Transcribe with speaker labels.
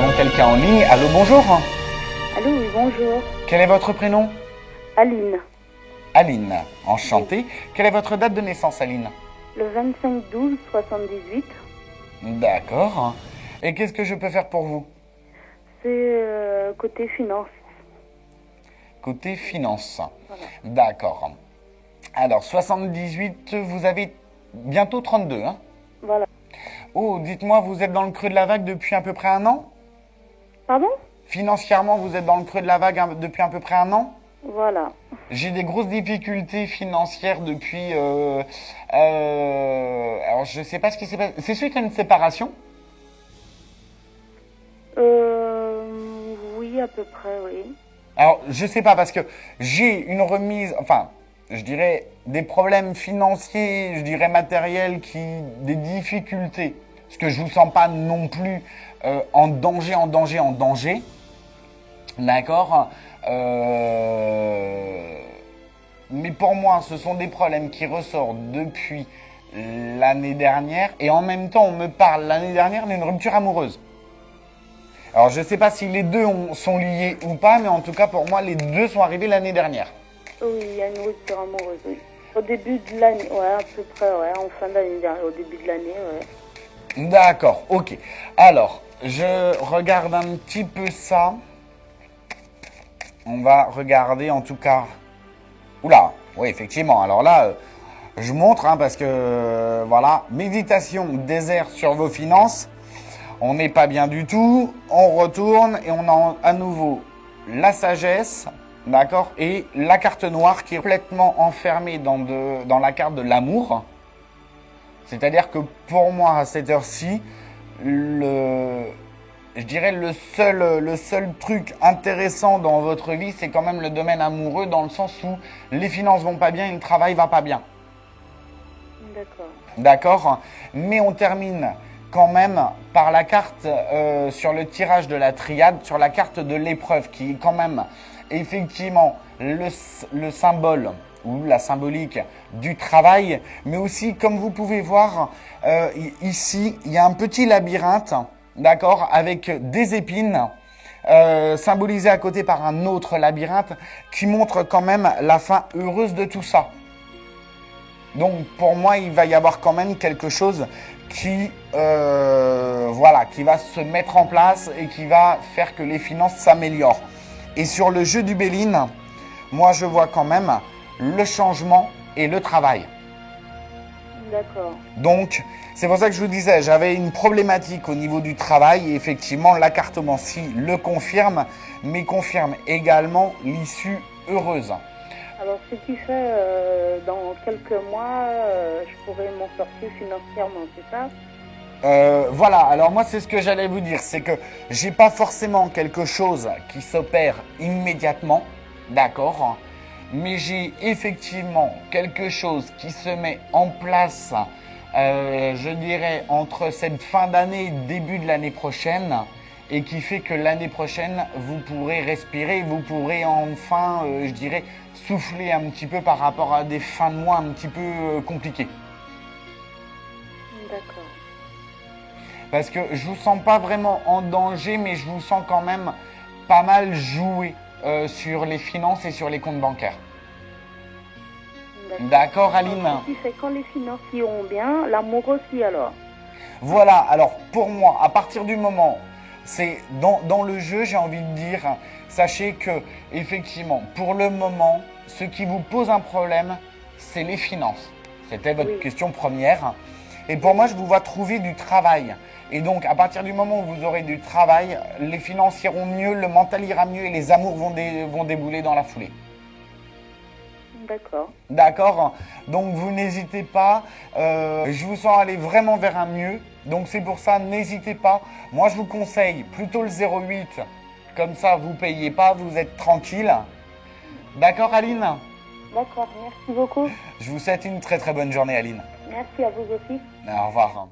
Speaker 1: avons quelqu'un en ligne. Allô, bonjour.
Speaker 2: Allô, oui, bonjour.
Speaker 1: Quel est votre prénom?
Speaker 2: Aline,
Speaker 1: Aline. Enchantée. Quelle est votre date de naissance, Aline?
Speaker 2: le 25/12/78.
Speaker 1: D'accord. Et qu'est-ce que je peux faire pour vous?
Speaker 2: C'est côté finance.
Speaker 1: Côté finance.
Speaker 2: Voilà.
Speaker 1: D'accord. Alors, 78, vous avez bientôt 32, hein?
Speaker 2: Voilà.
Speaker 1: Oh, dites-moi, vous êtes dans le creux de la vague depuis à peu près un an?
Speaker 2: Pardon?
Speaker 1: Financièrement, vous êtes dans le creux de la vague depuis à peu près un an?
Speaker 2: Voilà.
Speaker 1: J'ai des grosses difficultés financières depuis... alors, je sais pas ce qui s'est passé. C'est suite à une séparation?
Speaker 2: Oui, à peu près, oui.
Speaker 1: Alors, je sais pas, parce que j'ai une remise... Enfin, je dirais des problèmes financiers, je dirais matériels, des difficultés. Parce que je vous sens pas non plus en danger. D'accord? Mais pour moi, ce sont des problèmes qui ressortent depuis l'année dernière. Et en même temps, on me parle l'année dernière d'une rupture amoureuse. Alors, je ne sais pas si les deux sont liés ou pas, mais en tout cas, pour moi, les deux sont arrivés l'année dernière.
Speaker 2: Oui, il y a une rupture amoureuse, oui. Au début de l'année, ouais, à peu près, ouais, en fin d'année dernière, au début de l'année, ouais.
Speaker 1: D'accord, ok. Alors, je regarde un petit peu ça. On va regarder en tout cas... Oula, oui, effectivement. Alors là, je montre, hein, parce que, voilà, méditation, désert sur vos finances. On n'est pas bien du tout. On retourne et on a à nouveau la sagesse, d'accord, et la carte noire qui est complètement enfermée dans la carte de l'amour. C'est-à-dire que pour moi, à cette heure-ci, je dirais le seul truc intéressant dans votre vie, c'est quand même le domaine amoureux, dans le sens où les finances vont pas bien et le travail va pas bien.
Speaker 2: D'accord.
Speaker 1: D'accord? Mais on termine quand même par la carte sur le tirage de la triade, sur la carte de l'épreuve, qui est quand même effectivement le symbole ou la symbolique du travail, mais aussi, comme vous pouvez voir, ici, il y a un petit labyrinthe, d'accord, avec des épines, symbolisé à côté par un autre labyrinthe, qui montre quand même la fin heureuse de tout ça. Donc, pour moi, il va y avoir quand même quelque chose qui va se mettre en place et qui va faire que les finances s'améliorent. Et sur le jeu du Béline, moi, je vois quand même le changement et le travail.
Speaker 2: D'accord.
Speaker 1: Donc, c'est pour ça que je vous disais, j'avais une problématique au niveau du travail et effectivement, la cartomancie le confirme, mais confirme également l'issue heureuse.
Speaker 2: Alors, ce qui fait, dans quelques mois, je pourrais m'en sortir financièrement, c'est ça?
Speaker 1: Voilà, alors moi c'est ce que j'allais vous dire, c'est que j'ai pas forcément quelque chose qui s'opère immédiatement, d'accord, mais j'ai effectivement quelque chose qui se met en place, je dirais, entre cette fin d'année et début de l'année prochaine, et qui fait que l'année prochaine, vous pourrez respirer, vous pourrez enfin, je dirais, souffler un petit peu par rapport à des fins de mois un petit peu compliquées.
Speaker 2: D'accord.
Speaker 1: Parce que je vous sens pas vraiment en danger, mais je vous sens quand même pas mal jouer sur les finances et sur les comptes bancaires. D'accord, Aline?
Speaker 2: Ce qui fait quand les finances iront bien, l'amour aussi alors.
Speaker 1: Voilà, alors pour moi, à partir du moment, c'est dans le jeu, j'ai envie de dire, sachez que, effectivement, pour le moment, ce qui vous pose un problème, c'est les finances. C'était votre question première. Et pour moi, je vous vois trouver du travail. Et donc, à partir du moment où vous aurez du travail, les finances iront mieux, le mental ira mieux et les amours vont débouler dans la foulée.
Speaker 2: D'accord.
Speaker 1: D'accord. Donc, vous n'hésitez pas. Je vous sens aller vraiment vers un mieux. Donc, c'est pour ça, n'hésitez pas. Moi, je vous conseille plutôt le 08. Comme ça, vous ne payez pas, vous êtes tranquille. D'accord, Aline?
Speaker 2: D'accord, merci beaucoup.
Speaker 1: Je vous souhaite une très très bonne journée, Aline.
Speaker 2: Merci à vous aussi.
Speaker 1: Au revoir.